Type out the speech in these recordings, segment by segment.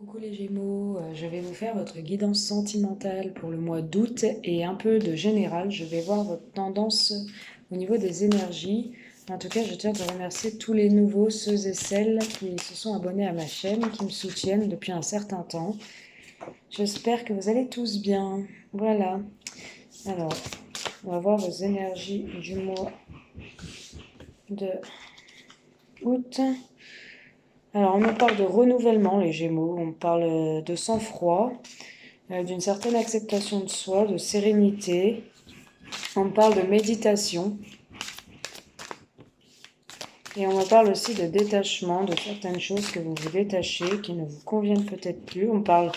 Coucou les Gémeaux, je vais vous faire votre guidance sentimentale pour le mois d'août et un peu de général. Je vais voir votre tendance au niveau des énergies. En tout cas, je tiens à remercier tous les nouveaux, ceux et celles qui se sont abonnés à ma chaîne, qui me soutiennent depuis un certain temps. J'espère que vous allez tous bien. Voilà. Alors, on va voir vos énergies du mois de août. Alors, on me parle de renouvellement, les Gémeaux. On parle de sang-froid, d'une certaine acceptation de soi, de sérénité. On me parle de méditation. Et on me parle aussi de détachement, de certaines choses que vous vous détachez, qui ne vous conviennent peut-être plus. On parle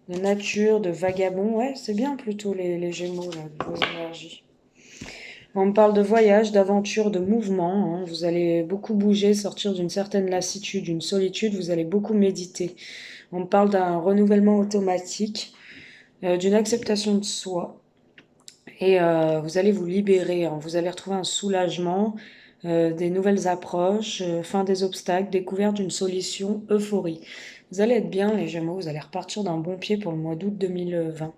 de nature, de vagabond. Ouais, c'est bien plutôt les Gémeaux, là, vos énergies. On me parle de voyage, d'aventure, de mouvement, hein. Vous allez beaucoup bouger, sortir d'une certaine lassitude, d'une solitude. Vous allez beaucoup méditer. On me parle d'un renouvellement automatique, d'une acceptation de soi. Et vous allez vous libérer, hein. Vous allez retrouver un soulagement, des nouvelles approches, fin des obstacles, découverte d'une solution, euphorie. Vous allez être bien, les Gémeaux, vous allez repartir d'un bon pied pour le mois d'août 2020.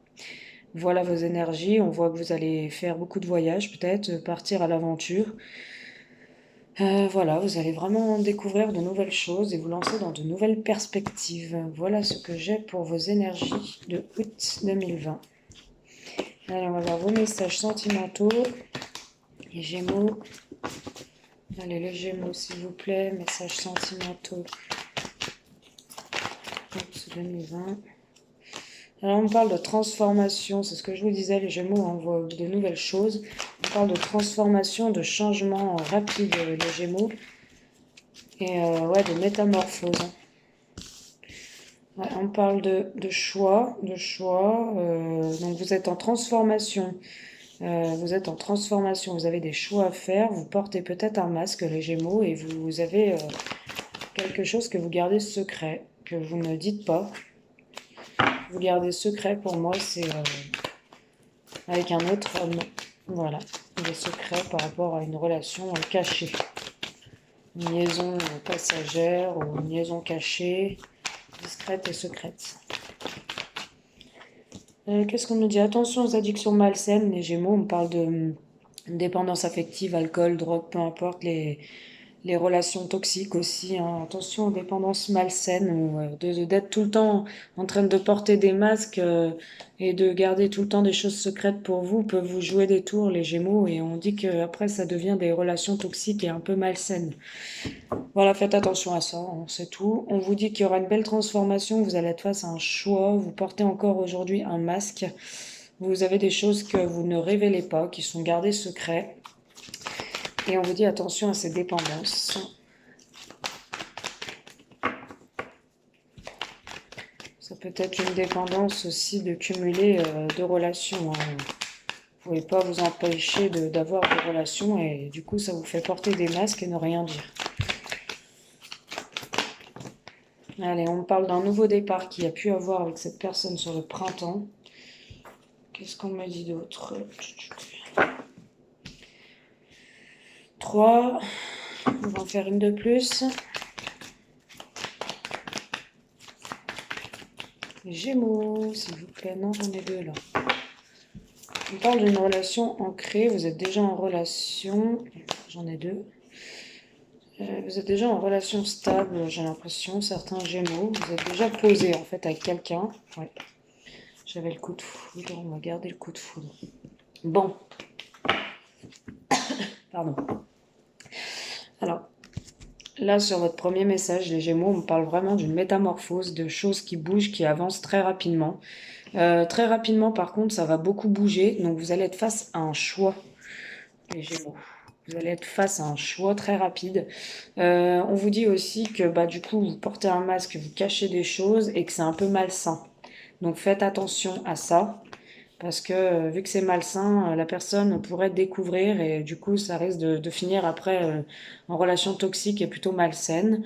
Voilà vos énergies, on voit que vous allez faire beaucoup de voyages, peut-être, partir à l'aventure. Voilà, vous allez vraiment découvrir de nouvelles choses et vous lancer dans de nouvelles perspectives. Voilà ce que j'ai pour vos énergies de août 2020. Allez, on va voir vos messages sentimentaux. Les Gémeaux. Allez, les Gémeaux, s'il vous plaît. Messages sentimentaux. Août 2020. Alors, on parle de transformation. C'est ce que je vous disais, les Gémeaux, on voit de nouvelles choses. On parle de transformation, de changement rapide, les Gémeaux. Et ouais, de métamorphose. Ouais, on parle de choix, donc vous êtes en transformation. Vous êtes en transformation, vous avez des choix à faire, vous portez peut-être un masque, les Gémeaux, et vous avez quelque chose que vous gardez secret, que vous ne dites pas. Vous gardez secret, pour moi, c'est avec un autre homme. Voilà, des secrets par rapport à une relation cachée. Une liaison passagère ou une liaison cachée, discrète et secrète. Qu'est-ce qu'on nous dit? Attention aux addictions malsaines, les Gémeaux, on parle de dépendance affective, alcool, drogue, peu importe, les relations toxiques aussi, hein. Attention aux dépendances malsaines, ou d'être tout le temps en train de porter des masques et de garder tout le temps des choses secrètes pour vous, peuvent vous jouer des tours, les Gémeaux, et on dit qu'après ça devient des relations toxiques et un peu malsaines. Voilà, faites attention à ça, hein, c'est tout. On vous dit qu'il y aura une belle transformation, vous allez être face à un choix, vous portez encore aujourd'hui un masque, vous avez des choses que vous ne révélez pas, qui sont gardées secrets. Et on vous dit attention à ces dépendances. Ça peut être une dépendance aussi de cumuler deux relations, hein. Vous ne pouvez pas vous empêcher d'avoir des relations et du coup ça vous fait porter des masques et ne rien dire. Allez, on parle d'un nouveau départ qu'il y a pu avoir avec cette personne sur le printemps. Qu'est-ce qu'on me dit d'autre? 3. On va en faire une de plus. Les Gémeaux, s'il vous plaît. Non, j'en ai deux là. On parle d'une relation ancrée. Vous êtes déjà en relation. J'en ai deux. Vous êtes déjà en relation stable, j'ai l'impression. Certains Gémeaux. Vous êtes déjà posé en fait avec quelqu'un. Ouais. J'avais le coup de foudre. On va garder le coup de foudre. Bon. Pardon. Alors, là, sur votre premier message, les Gémeaux, on me parle vraiment d'une métamorphose, de choses qui bougent, qui avancent très rapidement. Très rapidement, par contre, ça va beaucoup bouger. Donc, vous allez être face à un choix, les Gémeaux. Vous allez être face à un choix très rapide. On vous dit aussi que bah, du coup, vous portez un masque, vous cachez des choses et que c'est un peu malsain. Donc, faites attention à ça. Parce que vu que c'est malsain, la personne pourrait découvrir et du coup ça risque de finir après en relation toxique et plutôt malsaine.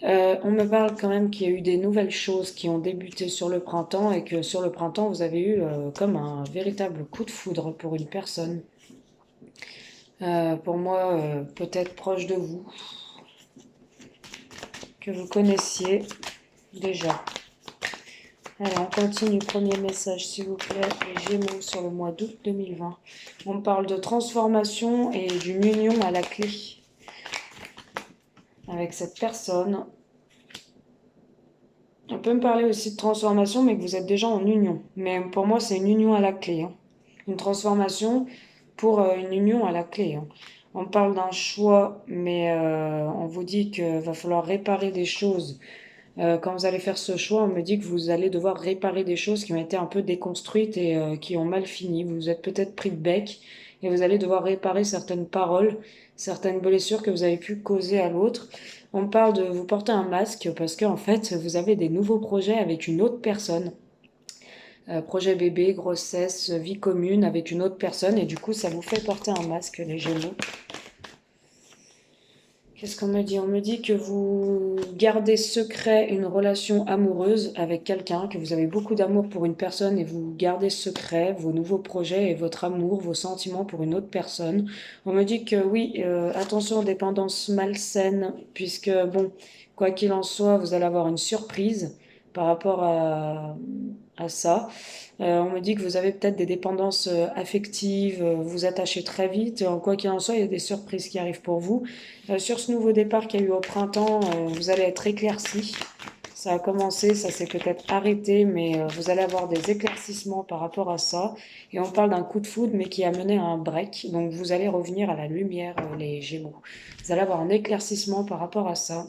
On me parle quand même qu'il y a eu des nouvelles choses qui ont débuté sur le printemps et que sur le printemps vous avez eu comme un véritable coup de foudre pour une personne. Pour moi, peut-être proche de vous, que vous connaissiez. déjà. Allez, on continue. Premier message, s'il vous plaît, les Gémeaux sur le mois d'août 2020. On parle de transformation et d'une union à la clé avec cette personne. On peut me parler aussi de transformation, mais que vous êtes déjà en union. Mais pour moi, c'est une union à la clé, hein. Une transformation pour une union à la clé, hein. On parle d'un choix, mais on vous dit qu'il va falloir réparer des choses. Quand vous allez faire ce choix, on me dit que vous allez devoir réparer des choses qui ont été un peu déconstruites et qui ont mal fini. Vous vous êtes peut-être pris de bec et vous allez devoir réparer certaines paroles, certaines blessures que vous avez pu causer à l'autre. On parle de vous porter un masque parce que en fait, vous avez des nouveaux projets avec une autre personne. Projet bébé, grossesse, vie commune avec une autre personne et du coup, ça vous fait porter un masque, les Gémeaux. Qu'est-ce qu'on me dit? On me dit que vous gardez secret une relation amoureuse avec quelqu'un, que vous avez beaucoup d'amour pour une personne et vous gardez secret vos nouveaux projets et votre amour, vos sentiments pour une autre personne. On me dit que oui, attention aux dépendances malsaines, puisque bon, quoi qu'il en soit, vous allez avoir une surprise par rapport à ça. On me dit que vous avez peut-être des dépendances affectives, vous vous attachez très vite. Quoi qu'il en soit, il y a des surprises qui arrivent pour vous. Sur ce nouveau départ qu'il y a eu au printemps, vous allez être éclairci. Ça a commencé, ça s'est peut-être arrêté, mais vous allez avoir des éclaircissements par rapport à ça. Et on parle d'un coup de foudre, mais qui a mené à un break. Donc vous allez revenir à la lumière, les Gémeaux. Vous allez avoir un éclaircissement par rapport à ça.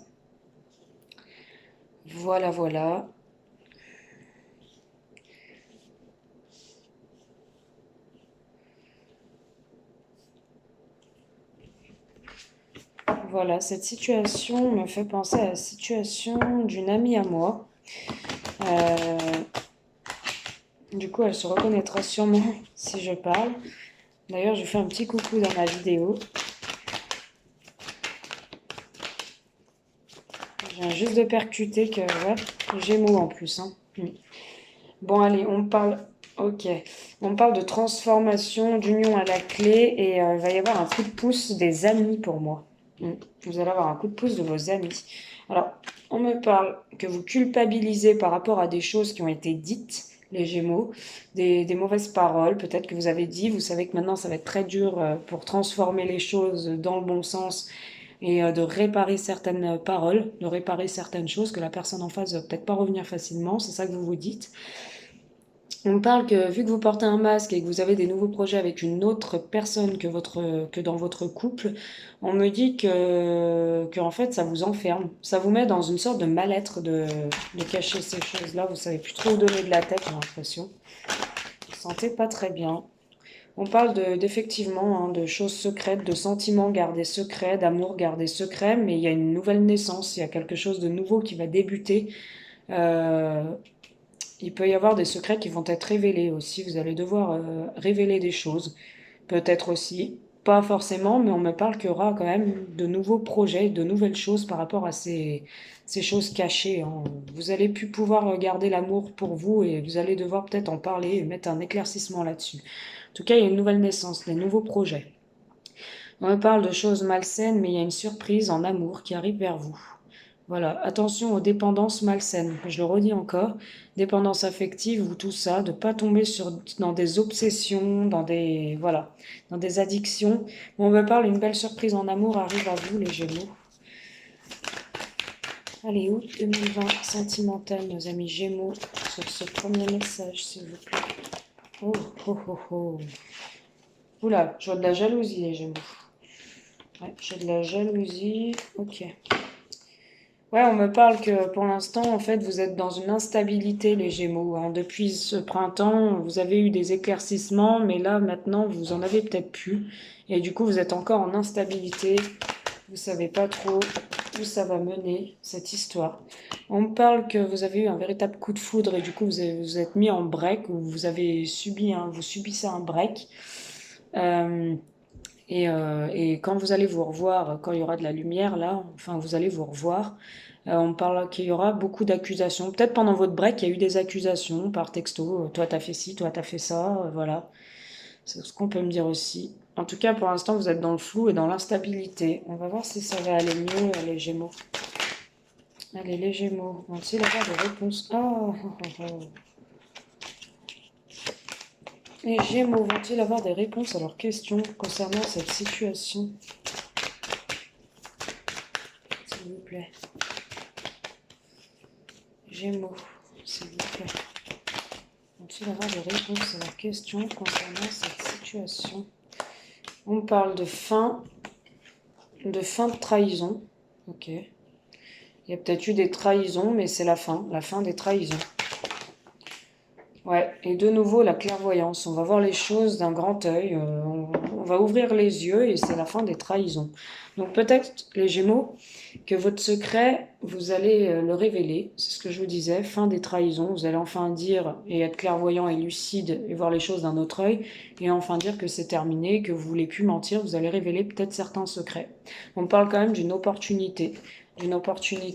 Voilà, voilà. Voilà, cette situation me fait penser à la situation d'une amie à moi. Euh, du coup, elle se reconnaîtra sûrement si je parle. D'ailleurs, je fais un petit coucou dans ma vidéo. Je viens juste de percuter que, ouais, Gémeaux en plus, hein. Bon, allez, on parle, ok, on parle de transformation, d'union à la clé, et il va y avoir un coup de pouce des amis pour moi. Vous allez avoir un coup de pouce de vos amis. Alors, on me parle que vous culpabilisez par rapport à des choses qui ont été dites, les Gémeaux, des mauvaises paroles, peut-être que vous avez dit, vous savez que maintenant ça va être très dur pour transformer les choses dans le bon sens et de réparer certaines paroles, de réparer certaines choses que la personne en face va peut-être pas revenir facilement, c'est ça que vous vous dites. On parle que vu que vous portez un masque et que vous avez des nouveaux projets avec une autre personne que dans votre couple, on me dit que en fait ça vous enferme, ça vous met dans une sorte de mal-être de cacher ces choses-là. Vous savez plus trop où donner de la tête, j'ai l'impression. Vous ne sentez pas très bien. On parle d'effectivement, hein, de choses secrètes, de sentiments gardés secrets, d'amour gardé secret, mais il y a une nouvelle naissance, il y a quelque chose de nouveau qui va débuter. Euh, il peut y avoir des secrets qui vont être révélés aussi. Vous allez devoir révéler des choses. Peut-être aussi, pas forcément, mais on me parle qu'il y aura quand même de nouveaux projets, de nouvelles choses par rapport à ces choses cachées, hein. Vous allez plus pouvoir garder l'amour pour vous et vous allez devoir peut-être en parler et mettre un éclaircissement là-dessus. En tout cas, il y a une nouvelle naissance, des nouveaux projets. On me parle de choses malsaines, mais il y a une surprise en amour qui arrive vers vous. Voilà, attention aux dépendances malsaines. Je le redis encore, dépendance affective ou tout ça, de pas tomber dans des obsessions, voilà, dans des addictions. On me parle une belle surprise en amour arrive à vous, les Gémeaux. Allez, août 2020, sentimental, nos amis Gémeaux, sur ce premier message, s'il vous plaît. Oh, oh, oh, oh. Oula, je vois de la jalousie, les Gémeaux. Ouais, j'ai de la jalousie. Ok. Ouais, on me parle que pour l'instant, en fait, vous êtes dans une instabilité, les Gémeaux, hein. Depuis ce printemps, vous avez eu des éclaircissements, mais là, maintenant, vous en avez peut-être plus. Et du coup, vous êtes encore en instabilité. Vous savez pas trop où ça va mener, cette histoire. On me parle que vous avez eu un véritable coup de foudre et du coup, vous êtes mis en break ou vous avez vous subissez un break. Euh, et quand vous allez vous revoir, quand il y aura de la lumière, là, enfin, vous allez vous revoir, on parle qu'il y aura beaucoup d'accusations. Peut-être pendant votre break, il y a eu des accusations par texto. Toi, t'as fait ci, toi, t'as fait ça, voilà. C'est ce qu'on peut me dire aussi. En tout cas, pour l'instant, vous êtes dans le flou et dans l'instabilité. On va voir si ça va aller mieux, les Gémeaux. Allez, les Gémeaux, vont-ils avoir des réponses? Oh, oh, oh, oh. Les Gémeaux vont-ils avoir des réponses à leurs questions concernant cette situation? S'il vous plaît. Gémeaux, s'il vous plaît. Vont-ils avoir des réponses à leurs questions concernant cette situation? On parle de fin de trahison. Ok. Il y a peut-être eu des trahisons, mais c'est la fin des trahisons. Ouais, et de nouveau la clairvoyance, on va voir les choses d'un grand œil, on va ouvrir les yeux et c'est la fin des trahisons. Donc peut-être les Gémeaux que votre secret, vous allez le révéler, c'est ce que je vous disais, fin des trahisons, vous allez enfin dire et être clairvoyant et lucide et voir les choses d'un autre œil et enfin dire que c'est terminé, que vous voulez plus mentir, vous allez révéler peut-être certains secrets. On parle quand même d'une opportunité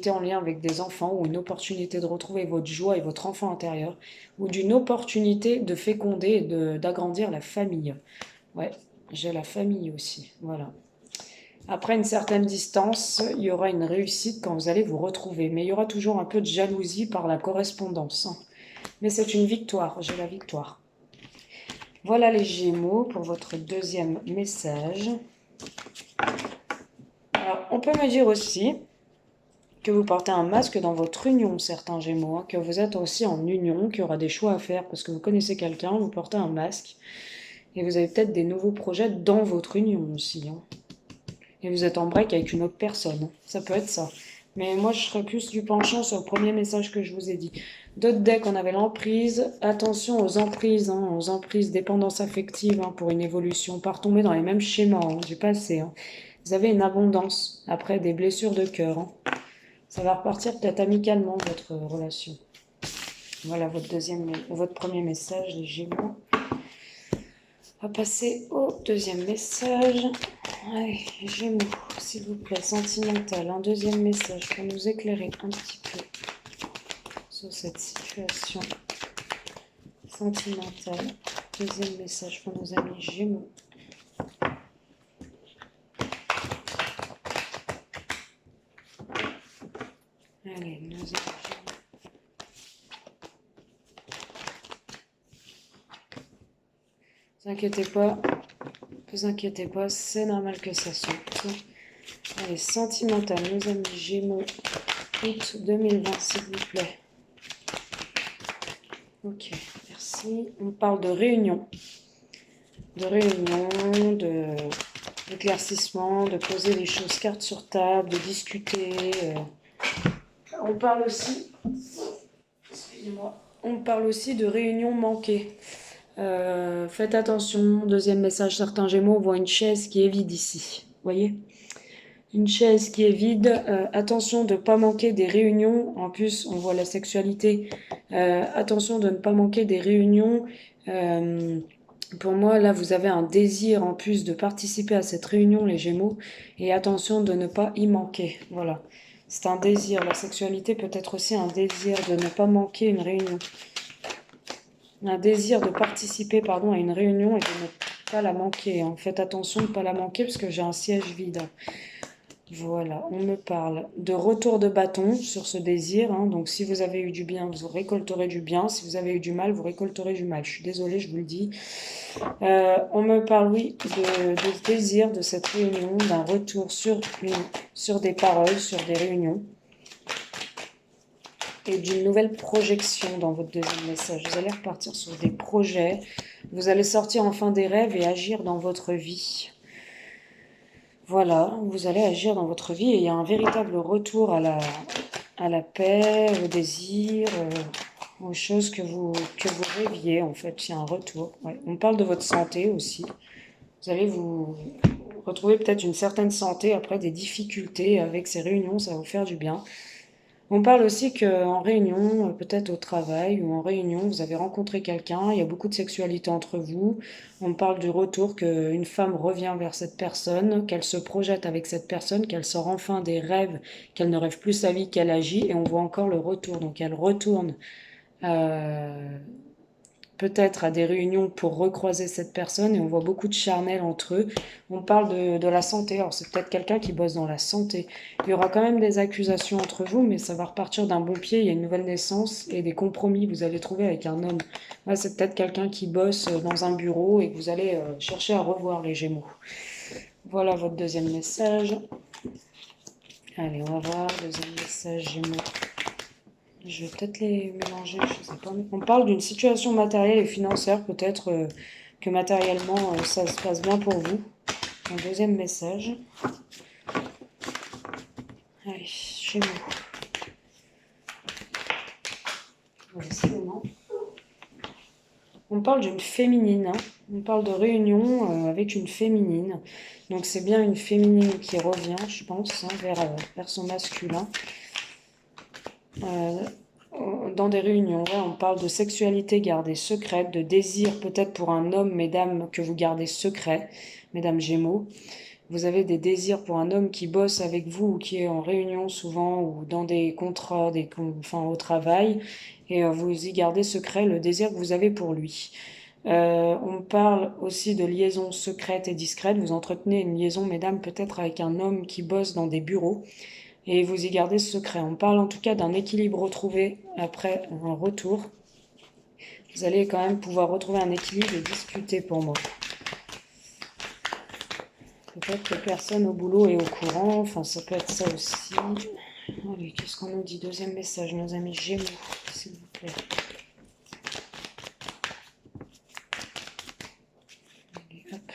en lien avec des enfants ou une opportunité de retrouver votre joie et votre enfant intérieur ou d'une opportunité de féconder et d'agrandir la famille. Ouais, j'ai la famille aussi, voilà. Après une certaine distance, il y aura une réussite quand vous allez vous retrouver, mais il y aura toujours un peu de jalousie par la correspondance. Mais c'est une victoire, j'ai la victoire. Voilà les Gémeaux pour votre deuxième message. Alors, on peut me dire aussi que vous portez un masque dans votre union, certains Gémeaux, que vous êtes aussi en union, qu'il y aura des choix à faire parce que vous connaissez quelqu'un, vous portez un masque, et vous avez peut-être des nouveaux projets dans votre union aussi. Et vous êtes en break avec une autre personne, ça peut être ça. Mais moi, je serais plus du penchant sur le premier message que je vous ai dit. D'autres decks, on avait l'emprise. Attention aux emprises, dépendance affective pour une évolution. Pas retomber dans les mêmes schémas du passé. Vous avez une abondance après des blessures de cœur. Ça va repartir peut-être amicalement, votre relation. Voilà votre premier message, les Gémeaux. On va passer au deuxième message. Allez, Gémeaux, s'il vous plaît, sentimental. Un deuxième message pour nous éclairer un petit peu sur cette situation sentimentale. Deuxième message pour nos amis Gémeaux. Allez, nos amis Gémeaux. Vous inquiétez pas, c'est normal que ça saute. Allez, sentimental, nos amis Gémeaux, août 2020, s'il vous plaît. Ok, merci. On parle de réunion. D'éclaircissement, de poser les choses cartes sur table, de discuter. On parle aussi, excusez-moi, on parle aussi de réunions manquées. Faites attention, deuxième message, certains Gémeaux voient une chaise qui est vide ici, voyez, une chaise qui est vide, attention de ne pas manquer des réunions, en plus on voit la sexualité, attention de ne pas manquer des réunions, pour moi là vous avez un désir en plus de participer à cette réunion les Gémeaux, et attention de ne pas y manquer, voilà, c'est un désir, la sexualité peut être aussi un désir de ne pas manquer une réunion. Un désir de participer à une réunion et de ne pas la manquer. Faites attention de ne pas la manquer parce que j'ai un siège vide. Voilà, on me parle de retour de bâton sur ce désir. Donc si vous avez eu du bien, vous récolterez du bien. Si vous avez eu du mal, vous récolterez du mal. Je suis désolée, je vous le dis. On me parle, oui, de désir de cette réunion, d'un retour sur des paroles, sur des réunions. Et d'une nouvelle projection dans votre deuxième message. Vous allez repartir sur des projets, vous allez sortir enfin des rêves et agir dans votre vie. Voilà, vous allez agir dans votre vie et il y a un véritable retour à la paix, au désir, aux choses que vous rêviez en fait. Il y a un retour. Ouais. On parle de votre santé aussi. Vous allez vous retrouver peut-être une certaine santé après des difficultés avec ces réunions, ça va vous faire du bien. On parle aussi qu'en réunion, peut-être au travail ou en réunion, vous avez rencontré quelqu'un, il y a beaucoup de sexualité entre vous. On parle du retour qu'une femme revient vers cette personne, qu'elle se projette avec cette personne, qu'elle sort enfin des rêves, qu'elle ne rêve plus sa vie, qu'elle agit, et on voit encore le retour. Donc elle retourne peut-être à des réunions pour recroiser cette personne et on voit beaucoup de charnel entre eux. On parle de la santé, alors c'est peut-être quelqu'un qui bosse dans la santé. Il y aura quand même des accusations entre vous, mais ça va repartir d'un bon pied, il y a une nouvelle naissance et des compromis que vous allez trouver avec un homme. Là, c'est peut-être quelqu'un qui bosse dans un bureau et que vous allez chercher à revoir les Gémeaux. Voilà votre deuxième message. Allez, on va voir, deuxième message Gémeaux. Je vais peut-être les mélanger, je sais pas. On parle d'une situation matérielle et financière, peut-être que matériellement ça se passe bien pour vous. Un deuxième message. Allez, Gémeaux. Décidément. On parle d'une féminine, hein. On parle de réunion avec une féminine. Donc c'est bien une féminine qui revient, je pense, hein, vers son masculin. Dans des réunions, ouais, on parle de sexualité gardée secrète, de désir peut-être pour un homme, mesdames, que vous gardez secret, mesdames Gémeaux. Vous avez des désirs pour un homme qui bosse avec vous ou qui est en réunion souvent ou dans des contrats, enfin au travail, et vous y gardez secret le désir que vous avez pour lui. On parle aussi de liaison secrète et discrète. Vous entretenez une liaison, mesdames, peut-être avec un homme qui bosse dans des bureaux et vous y gardez ce secret. On parle en tout cas d'un équilibre retrouvé après un retour. Vous allez quand même pouvoir retrouver un équilibre et discuter pour moi. Peut-être que personne au boulot est au courant, enfin ça peut être ça aussi. Allez, qu'est-ce qu'on nous dit? Deuxième message, nos amis Gémeaux, s'il vous plaît. Allez, hop.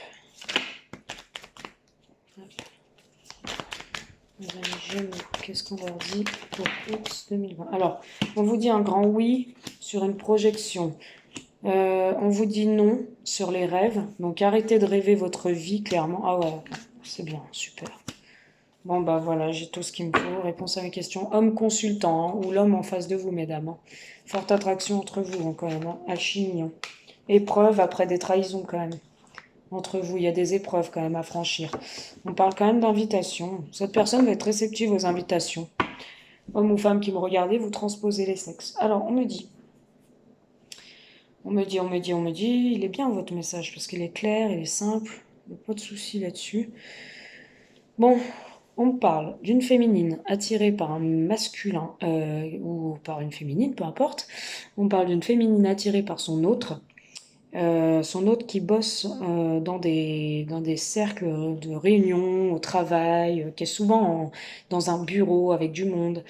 Nos amis Gémeaux, qu'est-ce qu'on leur dit pour août 2020? Alors, on vous dit un grand oui sur une projection. On vous dit non sur les rêves. Donc arrêtez de rêver votre vie, clairement. Ah ouais, c'est bien, super. Bon bah voilà, j'ai tout ce qu'il me faut. Réponse à mes questions. Homme consultant, hein, ou l'homme en face de vous, mesdames. Hein. Forte attraction entre vous, hein, quand même. Hein. Alchimie. Épreuve après des trahisons, quand même. Entre vous, il y a des épreuves, quand même, à franchir. On parle quand même d'invitation. Cette personne va être réceptive aux invitations. Homme ou femme qui me regardez, vous transposez les sexes. Alors, on me dit... On me dit, il est bien votre message parce qu'il est clair, il est simple, il n'y a pas de souci là-dessus. Bon, on parle d'une féminine attirée par un masculin ou par une féminine, peu importe. On parle d'une féminine attirée par son autre qui bosse dans des cercles de réunion, au travail, qui est souvent dans un bureau avec du monde.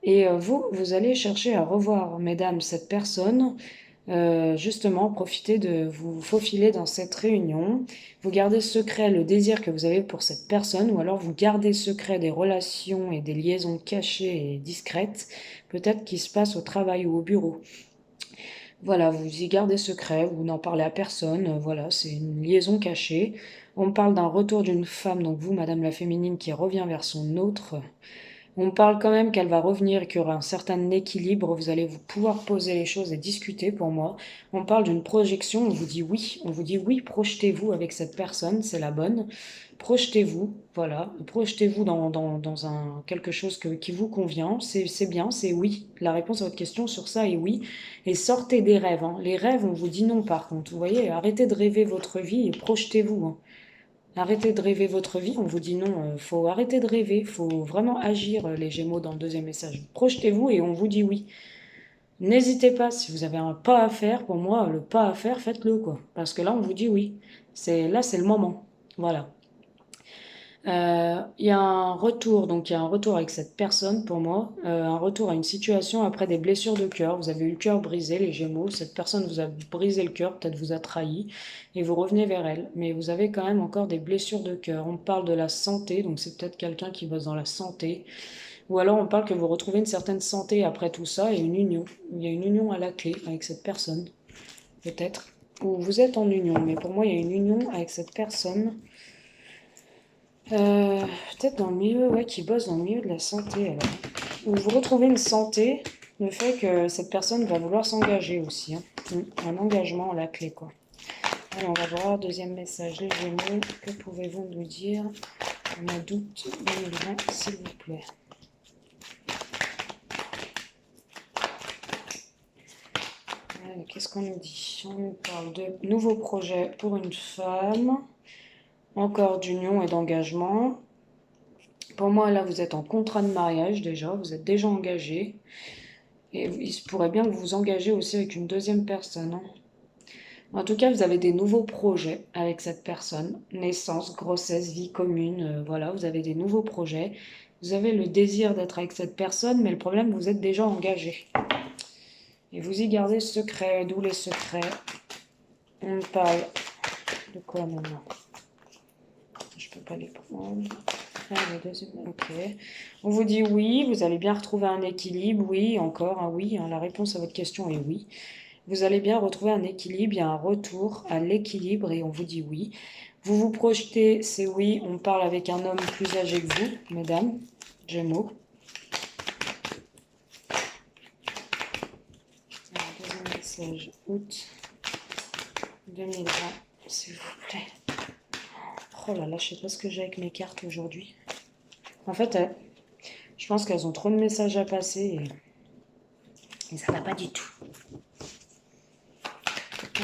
Et vous allez chercher à revoir, mesdames, cette personne. Justement, profitez de vous faufiler dans cette réunion. Vous gardez secret le désir que vous avez pour cette personne, ou alors vous gardez secret des relations et des liaisons cachées et discrètes, peut-être qui se passent au travail ou au bureau. Voilà, vous y gardez secret, vous n'en parlez à personne, voilà, c'est une liaison cachée. On parle d'un retour d'une femme, donc vous, Madame la Féminine, qui revient vers son autre. On parle quand même qu'elle va revenir et qu'il y aura un certain équilibre. Vous allez vous pouvoir poser les choses et discuter pour moi. On parle d'une projection. On vous dit oui. On vous dit oui, projetez-vous avec cette personne. C'est la bonne. Projetez-vous. Voilà. Projetez-vous dans quelque chose qui vous convient. C'est bien. C'est oui. La réponse à votre question sur ça est oui. Et sortez des rêves. Hein. Les rêves, on vous dit non par contre. Vous voyez, arrêtez de rêver votre vie et projetez-vous. Hein. Arrêtez de rêver votre vie, on vous dit non, faut arrêter de rêver, faut vraiment agir, les Gémeaux, dans le deuxième message. Projetez-vous et on vous dit oui. N'hésitez pas, si vous avez un pas à faire, pour moi, le pas à faire, faites-le, quoi. Parce que là, on vous dit oui. Là, c'est le moment. Voilà. Il y a un retour, donc il y a un retour avec cette personne pour moi, un retour à une situation après des blessures de cœur. Vous avez eu le cœur brisé, les Gémeaux, cette personne vous a brisé le cœur, peut-être vous a trahi, et vous revenez vers elle. Mais vous avez quand même encore des blessures de cœur. On parle de la santé, donc c'est peut-être quelqu'un qui bosse dans la santé. Ou alors on parle que vous retrouvez une certaine santé après tout ça et une union. Il y a une union à la clé avec cette personne, peut-être. Ou vous êtes en union, mais pour moi il y a une union avec cette personne. Peut-être dans le milieu, ouais, qui bosse dans le milieu de la santé, alors. Où vous retrouvez une santé, le fait que cette personne va vouloir s'engager aussi. Hein. Un engagement à la clé, quoi. Allez, on va voir, deuxième message, les Gémeaux, que pouvez-vous nous dire au mois d'août 2020, s'il vous plaît? Allez. qu'est-ce qu'on nous dit? On nous parle de nouveaux projets pour une femme, encore d'union et d'engagement. Pour moi, là, vous êtes en contrat de mariage déjà, vous êtes déjà engagé. Et il se pourrait bien que vous vous engagez aussi avec une deuxième personne, hein. En tout cas, vous avez des nouveaux projets avec cette personne. Naissance, grossesse, vie commune, voilà, vous avez des nouveaux projets. Vous avez le désir d'être avec cette personne, mais le problème, vous êtes déjà engagé. Et vous y gardez secret, d'où les secrets. On parle de quoi maintenant? Je peux pas les prendre. Ah, ok. On vous dit oui, vous allez bien retrouver un équilibre, oui, encore un oui, hein, la réponse à votre question est oui. Vous allez bien retrouver un équilibre, il y a un retour à l'équilibre et on vous dit oui. Vous vous projetez, c'est oui, on parle avec un homme plus âgé que vous, mesdames, Gémeaux. Alors, deuxième message, août 2020, s'il vous plaît. Oh là là, je sais pas ce que j'ai avec mes cartes aujourd'hui. En fait, je pense qu'elles ont trop de messages à passer et ça va pas du tout.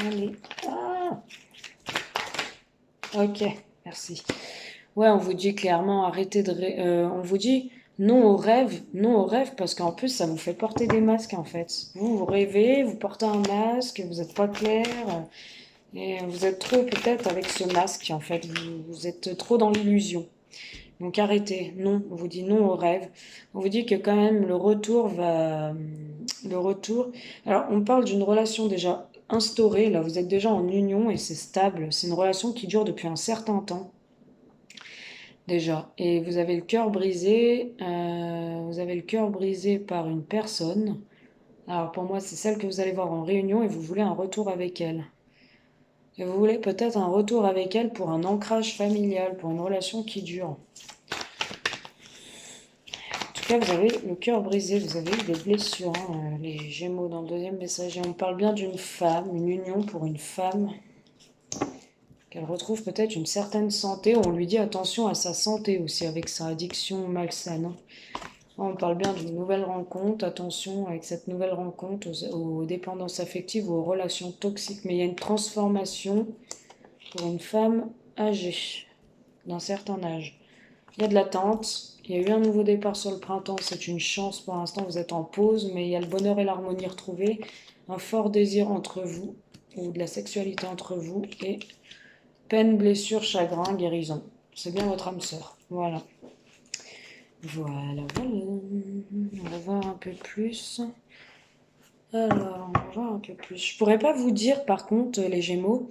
Allez. Ah, ok, merci. Ouais, on vous dit clairement arrêtez de... on vous dit non au rêve, parce qu'en plus ça vous fait porter des masques en fait. Vous rêvez, vous portez un masque, vous n'êtes pas clair, et vous êtes trop peut-être avec ce masque en fait, vous êtes trop dans l'illusion. Donc arrêtez, non, on vous dit non au rêve. On vous dit que quand même le retour va... Le retour... Alors on parle d'une relation déjà instaurée, là vous êtes déjà en union et c'est stable. C'est une relation qui dure depuis un certain temps déjà. Et vous avez le cœur brisé, vous avez le cœur brisé par une personne. Alors pour moi c'est celle que vous allez voir en réunion et vous voulez un retour avec elle. Et vous voulez peut-être un retour avec elle pour un ancrage familial, pour une relation qui dure. En tout cas, vous avez le cœur brisé, vous avez eu des blessures, hein, les Gémeaux dans le deuxième message. Et on parle bien d'une femme, une union pour une femme, qu'elle retrouve peut-être une certaine santé. On lui dit attention à sa santé aussi, avec sa addiction malsaine, hein. On parle bien d'une nouvelle rencontre, attention avec cette nouvelle rencontre aux dépendances affectives ou aux relations toxiques. Mais il y a une transformation pour une femme âgée, d'un certain âge. Il y a de l'attente, il y a eu un nouveau départ sur le printemps, c'est une chance pour l'instant, vous êtes en pause, mais il y a le bonheur et l'harmonie retrouvés, un fort désir entre vous, ou de la sexualité entre vous, et peine, blessure, chagrin, guérison. C'est bien votre âme sœur, voilà. Voilà, voilà. On va voir un peu plus. Alors, on va voir un peu plus. Je pourrais pas vous dire, par contre, les Gémeaux,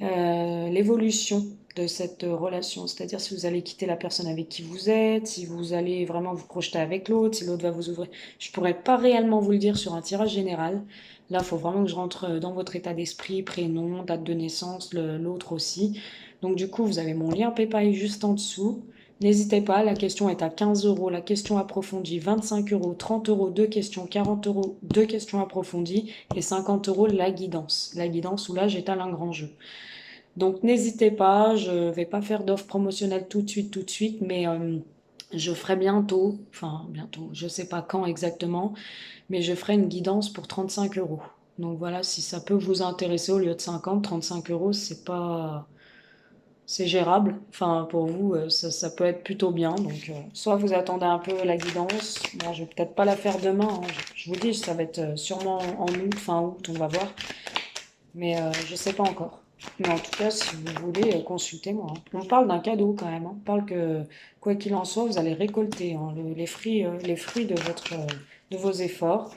l'évolution de cette relation. C'est-à-dire si vous allez quitter la personne avec qui vous êtes, si vous allez vraiment vous projeter avec l'autre, si l'autre va vous ouvrir. Je pourrais pas réellement vous le dire sur un tirage général. Là, il faut vraiment que je rentre dans votre état d'esprit, prénom, date de naissance, l'autre aussi. Donc du coup, vous avez mon lien PayPal juste en dessous. N'hésitez pas, la question est à 15 euros, la question approfondie 25 euros, 30 euros, deux questions, 40 euros, deux questions approfondies et 50 euros la guidance. La guidance où là j'étale un grand jeu. Donc n'hésitez pas, je ne vais pas faire d'offre promotionnelle tout de suite, mais je ferai bientôt, enfin bientôt, je ne sais pas quand exactement, mais je ferai une guidance pour 35 euros. Donc voilà, si ça peut vous intéresser au lieu de 50, 35 euros, c'est pas... C'est gérable, enfin pour vous ça peut être plutôt bien, donc soit vous attendez un peu la guidance, bon, je vais peut-être pas la faire demain, hein. Je vous dis ça va être sûrement en août, fin août, on va voir, mais je sais pas encore. Mais en tout cas, si vous voulez, consultez-moi, hein. On parle d'un cadeau quand même, hein. On parle que, quoi qu'il en soit, vous allez récolter, hein, les fruits de, de vos efforts.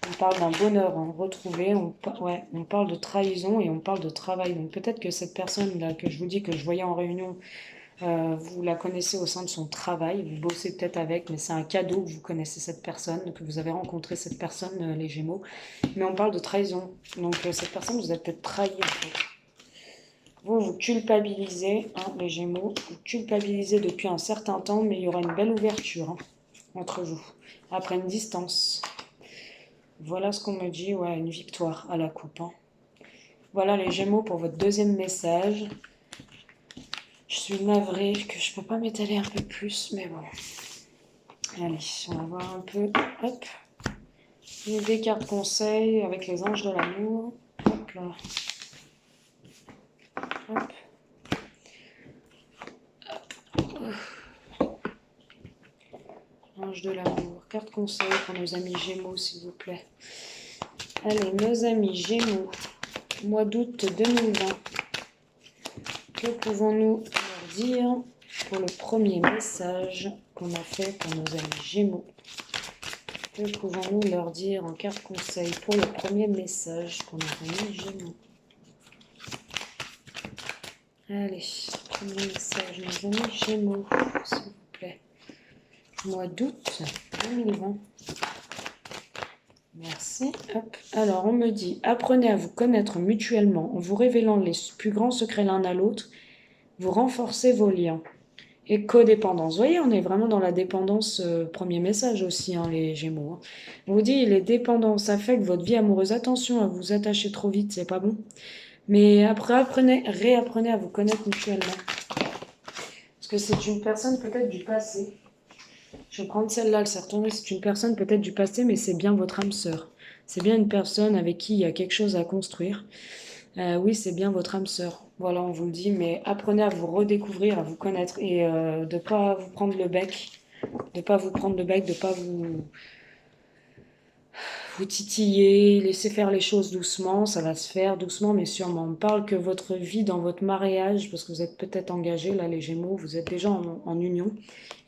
On parle d'un bonheur, hein, retrouvé, ouais, on parle de trahison et on parle de travail. Donc peut-être que cette personne-là que je vous dis que je voyais en réunion, vous la connaissez au sein de son travail, vous bossez peut-être avec, mais c'est un cadeau que vous connaissez cette personne, que vous avez rencontré cette personne, les Gémeaux. Mais on parle de trahison. Donc cette personne, vous êtes peut-être trahi en fait. Vous culpabilisez, hein, les Gémeaux, vous culpabilisez depuis un certain temps, mais il y aura une belle ouverture, hein, entre vous, après une distance. Voilà ce qu'on me dit, ouais, une victoire à la coupe, hein. Voilà les Gémeaux pour votre deuxième message. Je suis navrée que je peux pas m'étaler un peu plus, mais bon. Allez, on va voir un peu. Hop. Et des cartes conseils avec les anges de l'amour. Hop là. Hop. Ange de l'amour. Carte conseil pour nos amis Gémeaux, s'il vous plaît. Allez, nos amis Gémeaux. Mois d'août 2020. Que pouvons-nous leur dire pour le premier message qu'on a fait pour nos amis Gémeaux? Que pouvons-nous leur dire en carte conseil pour le premier message pour nos amis Gémeaux? Allez, premier message, nos amis Gémeaux, s'il vous plaît. Mois d'août 2020. Merci. Hop. Alors, on me dit, apprenez à vous connaître mutuellement en vous révélant les plus grands secrets l'un à l'autre. Vous renforcez vos liens. Et codépendance. Vous voyez, on est vraiment dans la dépendance, premier message aussi, hein, les Gémeaux. Hein. On vous dit, les dépendances affectent votre vie amoureuse. Attention à vous attacher trop vite, c'est pas bon. Mais après, réapprenez à vous connaître mutuellement. Parce que c'est une personne peut-être du passé. Je vais prendre celle-là, elle s'est retournée. C'est une personne peut-être du passé, mais c'est bien votre âme sœur. C'est bien une personne avec qui il y a quelque chose à construire. Oui, c'est bien votre âme sœur. Voilà, on vous le dit, mais apprenez à vous redécouvrir, à vous connaître et de ne pas vous prendre le bec. De ne pas vous prendre le bec, de ne pas vous titiller, laissez faire les choses doucement, ça va se faire doucement mais sûrement. On parle que votre vie dans votre mariage, parce que vous êtes peut-être engagés, là les Gémeaux, vous êtes déjà en union,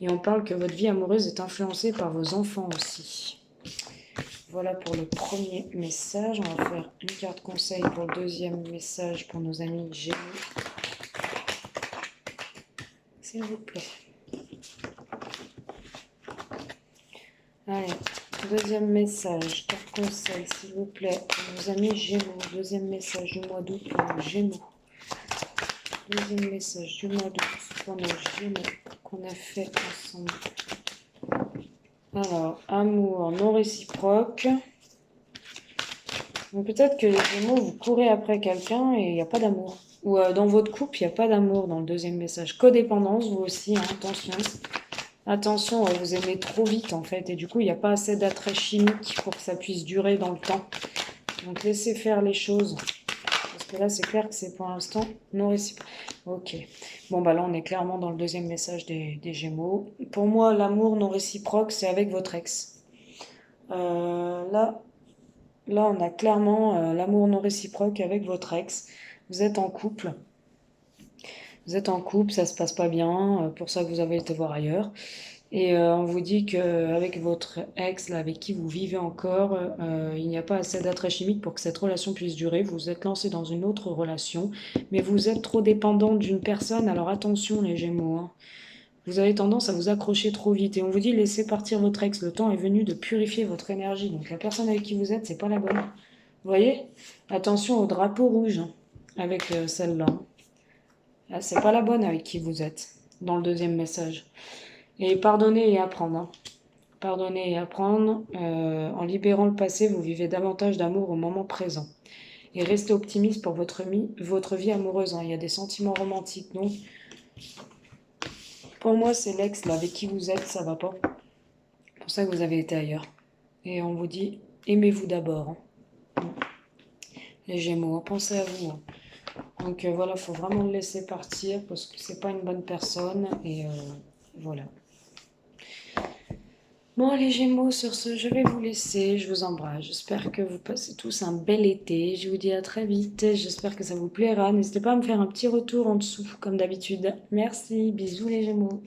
et on parle que votre vie amoureuse est influencée par vos enfants aussi. Voilà pour le premier message. On va faire une carte conseil pour le deuxième message pour nos amis Gémeaux. S'il vous plaît. Allez, deuxième message, carte conseil, s'il vous plaît, pour nos amis Gémeaux. Deuxième message du mois d'août pour nos Gémeaux. Deuxième message du mois d'août pour nos Gémeaux qu'on a fait ensemble. Alors, amour non réciproque. Peut-être que les Gémeaux, vous courez après quelqu'un et il n'y a pas d'amour. Ou dans votre couple, il n'y a pas d'amour dans le deuxième message. Codépendance, vous aussi, hein, attention. Attention, vous aimez trop vite en fait. Et du coup, il n'y a pas assez d'attrait chimique pour que ça puisse durer dans le temps. Donc, laissez faire les choses. Parce que là, c'est clair que c'est pour l'instant non réciproque. Ok. Bon, bah là, on est clairement dans le deuxième message des Gémeaux. Pour moi, l'amour non réciproque, c'est avec votre ex. Là, on a clairement l'amour non réciproque avec votre ex. Vous êtes en couple. Vous êtes en couple, ça se passe pas bien, pour ça que vous avez été voir ailleurs. Et on vous dit qu'avec votre ex, là, avec qui vous vivez encore, il n'y a pas assez d'attrait chimique pour que cette relation puisse durer. Vous êtes lancé dans une autre relation, mais vous êtes trop dépendant d'une personne. Alors attention les Gémeaux, hein. Vous avez tendance à vous accrocher trop vite. Et on vous dit laissez partir votre ex. Le temps est venu de purifier votre énergie. Donc la personne avec qui vous êtes, c'est pas la bonne. Vous voyez? Attention au drapeau rouge hein, avec celle-là. Ah, c'est pas la bonne avec qui vous êtes dans le deuxième message. Et pardonner et apprendre. Hein. Pardonner et apprendre. En libérant le passé, vous vivez davantage d'amour au moment présent. Et restez optimiste pour votre vie amoureuse. Hein. Il y a des sentiments romantiques. Donc, pour moi, c'est l'ex là, avec qui vous êtes, ça va pas. C'est pour ça que vous avez été ailleurs. Et on vous dit, aimez-vous d'abord. Hein. Les Gémeaux, hein. Pensez à vous. Hein. Donc voilà, il faut vraiment le laisser partir parce que c'est pas une bonne personne. Et voilà. Bon, les Gémeaux, sur ce, je vais vous laisser. Je vous embrasse. J'espère que vous passez tous un bel été. Je vous dis à très vite. J'espère que ça vous plaira. N'hésitez pas à me faire un petit retour en dessous, comme d'habitude. Merci. Bisous, les Gémeaux.